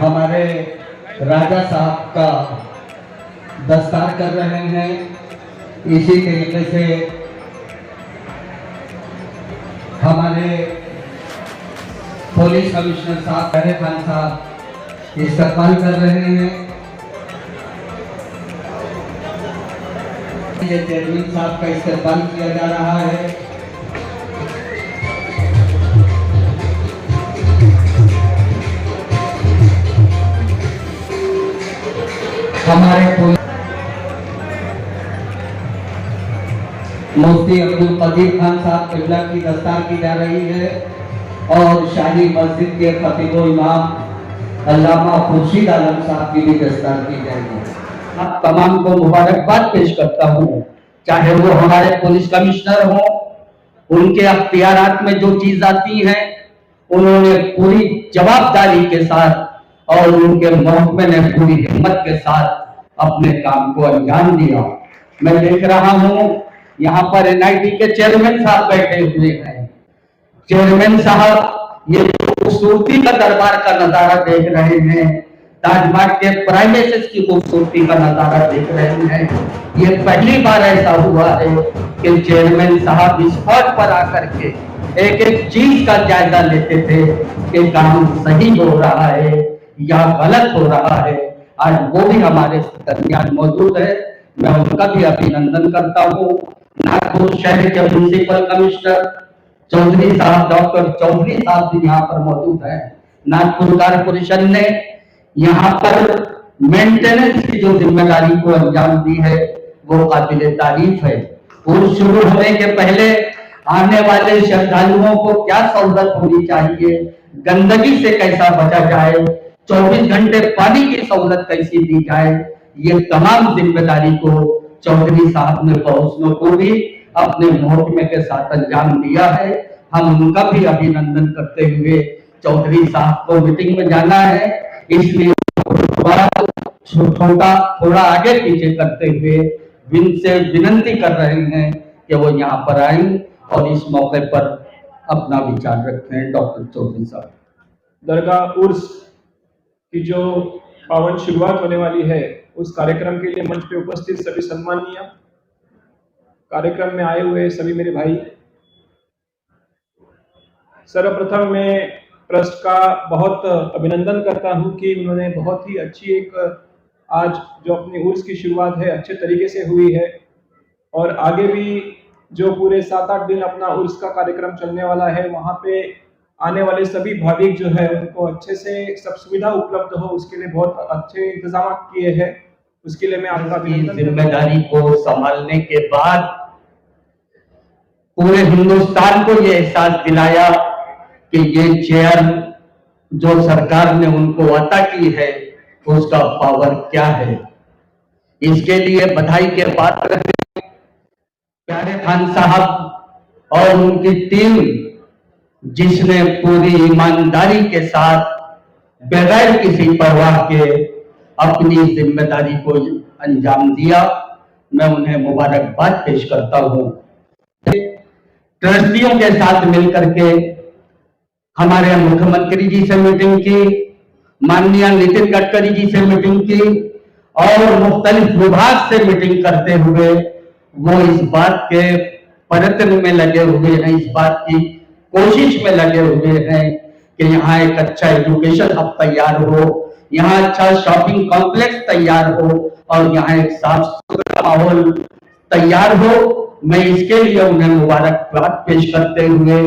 हमारे राजा साहब का दस्तार कर रहे हैं। इसी तरीके से हमारे पुलिस कमिश्नर साहब फैरे खान साहब इस्तेमाल कर रहे हैं। ये चेयरमैन साहब का इस्तेमाल किया जा रहा है। हमारे मुफ्ती अब्दुल कदीर खान साहब किबला की दस्तार की जा रही है और शाही मस्जिद के खतीब इमाम अल्लामा खुर्शीद आलम साहब की भी दस्तार की जाएगी। आप तमाम को मुबारकबाद पेश करता हूँ, चाहे वो हमारे पुलिस कमिश्नर हो, उनके अख्तियारात में जो चीज आती है उन्होंने पूरी जवाबदारी के साथ और उनके महकमे ने पूरी हिम्मत के साथ अपने काम को अंजाम दिया। मैं देख रहा हूँ यहाँ पर एनआईटी के चेयरमैन साहब बैठे हुए हैं। चेयरमैन साहब ये खूबसूरती का दरबार का नजारा देख रहे हैं, ताजमहल के प्राइमेसेस की खूबसूरती का नजारा देख रहे हैं। ये पहली बार ऐसा हुआ है कि चेयरमैन साहब इस स्पॉट पर आकर के एक एक चीज का जायजा लेते थे कि काम सही हो रहा है या गलत हो रहा है। आज वो भी हमारे दरमियान मौजूद है, मैं उनका भी अभिनंदन करता हूँ। नागपुर शहर के म्युनिसिपल कमिश्नर चौधरी साहब, डॉक्टर चौधरी साहब भी यहाँ पर मौजूद है। नागपुर कारपोरेशन ने यहाँ पर मेंटेनेंस की जो जिम्मेदारी को अंजाम दी है वो काबिले तारीफ है। उर्स शुरू होने के पहले आने वाले श्रद्धालुओं को क्या सहूलत होनी चाहिए, गंदगी से कैसा बचा जाए, 24 घंटे पानी की सहूलत कैसी दी जाए, ये तमाम जिम्मेदारी को चौधरी साहब ने पहुंचने को भी अपने महकमे के साथ अंजाम दिया है। हम उनका भी अभिनंदन करते हुए चौधरी साहब को मीटिंग में जाना है, इसलिए थोड़ा आगे पीछे करते हुए से विनती कर रहे हैं कि वो यहाँ पर आए और इस मौके पर अपना विचार रखें। डॉक्टर चौधरी साहब। दरगाह उर्स की जो पावन शुरुआत होने वाली है, उस कार्यक्रम के लिए मंच पे उपस्थित सभी सम्माननीय, कार्यक्रम में आए हुए सभी मेरे भाई, सर्वप्रथम मैं ट्रस्ट का बहुत अभिनंदन करता हूं कि उन्होंने बहुत ही अच्छी एक आज जो अपनी उर्स की शुरुआत है अच्छे तरीके से हुई है और आगे भी जो पूरे 7-8 दिन अपना उर्स का कार्यक्रम चलने वाला है, वहाँ पे आने वाले सभी भाविक जो है उनको अच्छे से सब सुविधा उपलब्ध हो, उसके लिए बहुत अच्छे इंतजाम किए हैं। उसके लिए मैं आपका जिम्मेदारी को संभालने के बाद पूरे हिंदुस्तान को ये एहसास दिलाया कि ये चेयर जो सरकार ने उनको अता की है उसका पावर क्या है। इसके लिए बधाई के पात्र प्यारे खान साहब और उनकी टीम, जिसने पूरी ईमानदारी के साथ बगैर किसी परवाह के अपनी जिम्मेदारी को अंजाम दिया। मैं उन्हें मुबारकबाद पेश करता हूं। ट्रस्टियों के साथ मिलकर के हमारे मुख्यमंत्री जी से मीटिंग की, माननीय नितिन गडकरी जी से मीटिंग की और मुख्तलिफ विभाग से मीटिंग करते हुए वो इस बात के प्रयत्न में लगे हुए हैं, इस बात की कोशिश में लगे हुए हैं कि यहाँ एक अच्छा एजुकेशन हब तैयार हो, यहाँ अच्छा शॉपिंग कॉम्प्लेक्स तैयार हो और यहाँ एक साफ सुथरा माहौल तैयार हो। मैं इसके लिए उन्हें मुबारकबाद पेश करते हुए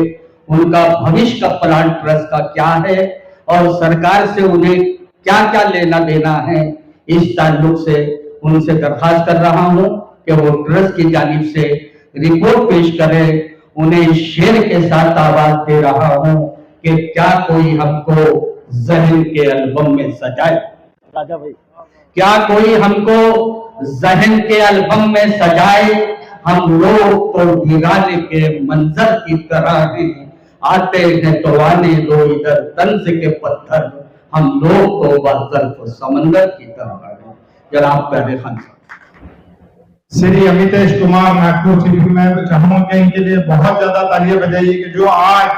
उनका भविष्य का प्लान ट्रस्ट का क्या है और सरकार से उन्हें क्या क्या लेना देना है, इस ताल्लुक से उनसे दरखास्त कर रहा हूं कि वो ट्रस्ट की जानिब से रिपोर्ट पेश करें। उन्हें शेर के साथ आवाज दे रहा हूं कि क्या कोई हमको जहन के एल्बम में सजाए, राजा भाई, क्या कोई हमको जहन के एल्बम में सजाए। हम लोग तो वीराने के मंजर की तरह हैं, आते हैं तो आने दो इधर तंज के पत्थर, हम लोग तो बर्फ समंदर की तरह हैं। जनाब पहले खान साहब। श्री अमितेश कुमार नागपुर सिटी में चाहूंगा कि इनके लिए बहुत ज्यादा तालियां बजाइए कि जो आज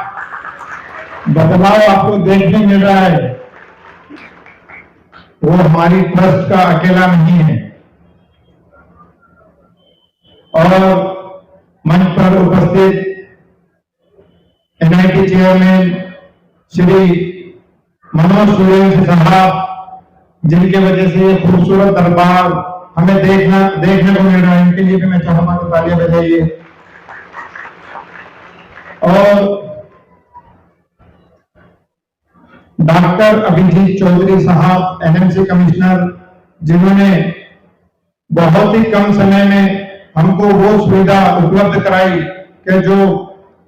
बदलाव आपको देखने मिल रहा है वो हमारी ट्रस्ट का अकेला नहीं है। और मंच पर उपस्थित एनआईटी चेयरमैन श्री मनोज सूर्यवंशी साहब, जिनके वजह से ये खूबसूरत दरबार हमें देखने को मिल रहा है, इनके लिए भी मैं चाहूंगा कि तालियां बजाइए। और डॉक्टर अभिजीत चौधरी साहब, एनएमसी कमिश्नर, जिन्होंने बहुत ही कम समय में हमको वो सुविधा उपलब्ध कराई कि जो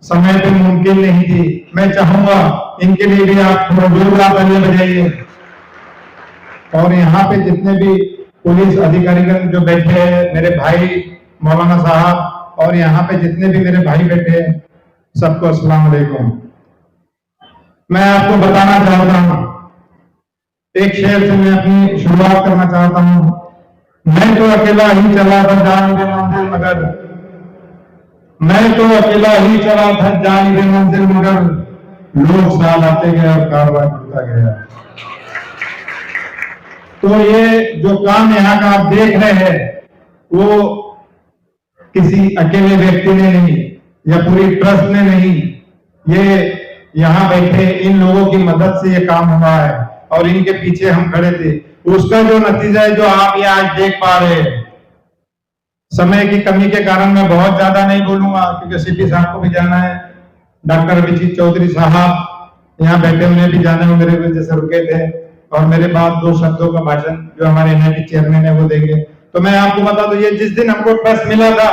समय पे मुमकिन नहीं थी। मैं चाहूंगा इनके लिए भी आप थोड़ा जोरदार तालियां बजाइए। और यहाँ पे जितने भी पुलिस अधिकारीगण जो बैठे हैं, मेरे भाई मौलाना साहब, और यहाँ पे जितने भी मेरे भाई बैठे हैं, सबको अस्सलाम वालेकुम। मैं आपको बताना चाहता हूँ, एक शेर से मैं अपनी शुरुआत करना चाहता हूँ। मैं तो अकेला ही चला था जान दे मंजिल मगर, मैं तो अकेला ही चला था जान दे मंजिल मगर, लोग साल आते गए और कारोबार टूटता गया। तो ये जो काम यहाँ का आप देख रहे हैं वो किसी अकेले व्यक्ति ने नहीं या पूरी ट्रस्ट ने नहीं, ये यहाँ बैठे इन लोगों की मदद से ये काम हुआ है और इनके पीछे हम खड़े थे। उसका जो नतीजा है जो आप ये आज देख पा रहे हैं। समय की कमी के कारण मैं बहुत ज्यादा नहीं बोलूंगा क्योंकि सीपी साहब को भी जाना है। डॉक्टर अभिजीत चौधरी साहब यहाँ बैठे, उन्हें भी जाना है, मेरे वजह से रुके थे और मेरे बाद 2 शब्दों का भाषण जो हमारे एनआईटी चेयरमैन है वो देंगे। तो मैं आपको बता दूं, ये जिस दिन हमको ट्रस्ट मिला था,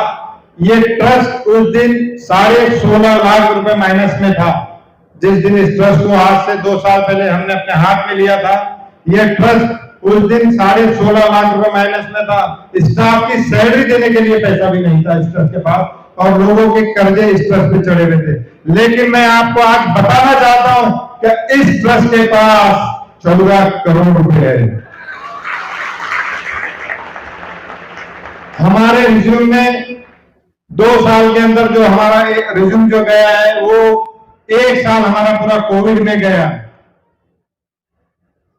ये ट्रस्ट उस दिन 16.5 लाख रुपए माइनस में था। जिस दिन इस ट्रस्ट को आज से 2 साल पहले हमने अपने हाथ में लिया था, ये ट्रस्ट उस दिन 16.5 लाख रुपए माइनस में था। स्टाफ की सैलरी देने के लिए पैसा भी नहीं था इस ट्रस्ट के पास और लोगों के कर्जे इस ट्रस्ट पे चढ़े हुए थे। लेकिन मैं आपको आज बताना चाहता हूं कि इस ट्रस्ट के पास 14 करोड़ रुपए है। हमारे रिज्यूम में 2 साल के अंदर जो हमारा रिज्यूम जो गया है वो 1 साल हमारा पूरा कोविड में गया।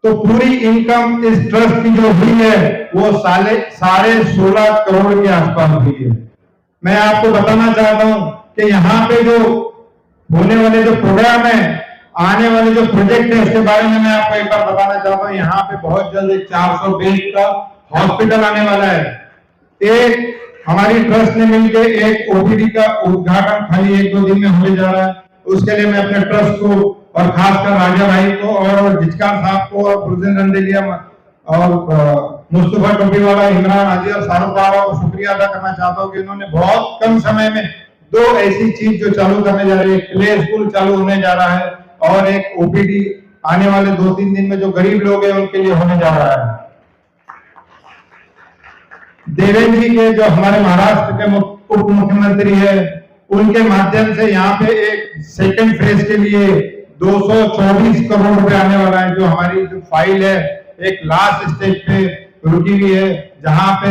तो पूरी इनकम इस ट्रस्ट की जो हुई है वो 16.5 करोड़ के आसपास हुई है। मैं आपको बताना चाहता हूं कि यहाँ पे जो होने वाले जो प्रोग्राम है, आने वाले जो प्रोजेक्ट है, उसके बारे में मैं आपको एक बार बताना चाहता हूँ। यहाँ पे बहुत जल्द एक 400 बेड का हॉस्पिटल आने वाला है। एक हमारी ट्रस्ट ने मिलकर एक ओपीडी का उद्घाटन खाली 1-2 दिन में होने जा रहा है। उसके लिए मैं अपने ट्रस्ट को और खासकर राजा भाई को और जिचकार साहब को और पुरजन रंदेलिया और मुस्तफा टोपीवाला, इमरान हाजी और शाहरुख बाबा को शुक्रिया अदा करना चाहता हूँ कि इन्होंने बहुत कम समय में 2 ऐसी चीज जो चालू करने जा रही है, प्ले स्कूल चालू होने जा रहा है और एक ओपीडी आने वाले 2-3 दिन में जो गरीब लोग हैं उनके लिए होने जा रहा है। देवेंद्र जी के जो हमारे महाराष्ट्र के उप मुख्यमंत्री है, उनके माध्यम से यहाँ पे एक सेकंड फेज के लिए 224 करोड़ रुपए आने वाला है। जो हमारी जो फाइल है एक लास्ट स्टेज पे रुकी हुई है, जहाँ पे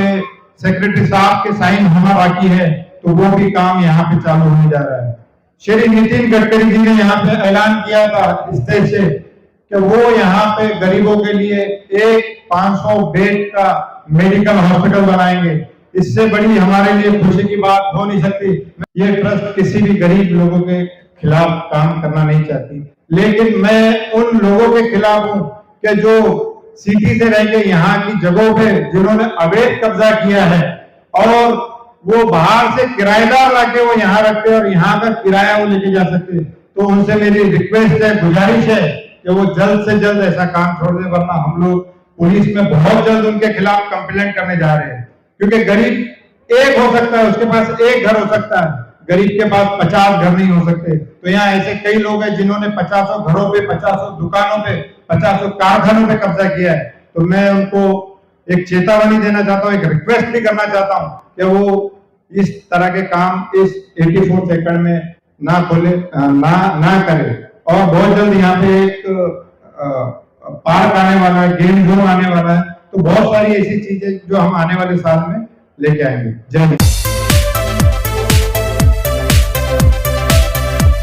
सेक्रेटरी साहब के साइन होना बाकी है, तो वो भी काम यहाँ पे चालू होने जा रहा है। श्री नितिन गडकरी जी ने यहाँ पे ऐलान किया था स्टेज से कि वो यहाँ पे गरीबों के लिए एक 500 बेड का मेडिकल हॉस्पिटल बनाएंगे। इससे बड़ी हमारे लिए खुशी की बात हो नहीं सकती। ये ट्रस्ट किसी भी गरीब लोगों के खिलाफ काम करना नहीं चाहती, लेकिन मैं उन लोगों के खिलाफ हूं कि जो सिटी से रह के यहाँ की जगहों पे जिन्होंने अवैध कब्जा किया है और वो बाहर से किराएदार लाके वो यहाँ रखते और यहाँ का किराया वो लेके जा सकते। तो उनसे मेरी रिक्वेस्ट है, गुजारिश है कि वो जल्द से जल्द ऐसा काम छोड़ दे, वरना हम लोग पुलिस में बहुत जल्द उनके खिलाफ कंप्लेंट करने जा रहे हैं। क्योंकि गरीब एक हो सकता है, उसके पास एक घर हो सकता है, गरीब के पास 50 घर नहीं हो सकते। तो यहाँ ऐसे कई लोग हैं जिन्होंने 50 घरों पे, 50 दुकानों पे, 50 कारखानों पे कब्जा किया है। तो मैं उनको एक चेतावनी देना चाहता हूँ, एक रिक्वेस्ट भी करना चाहता हूँ कि वो इस तरह के काम इस 84 सेकंड में ना खोले, ना करे। और बहुत जल्द यहाँ पे एक पार्क आने वाला है, गेम जोन आने वाला है। तो बहुत सारी ऐसी चीजें जो हम आने वाले साल में लेके आएंगे। जय हिंद।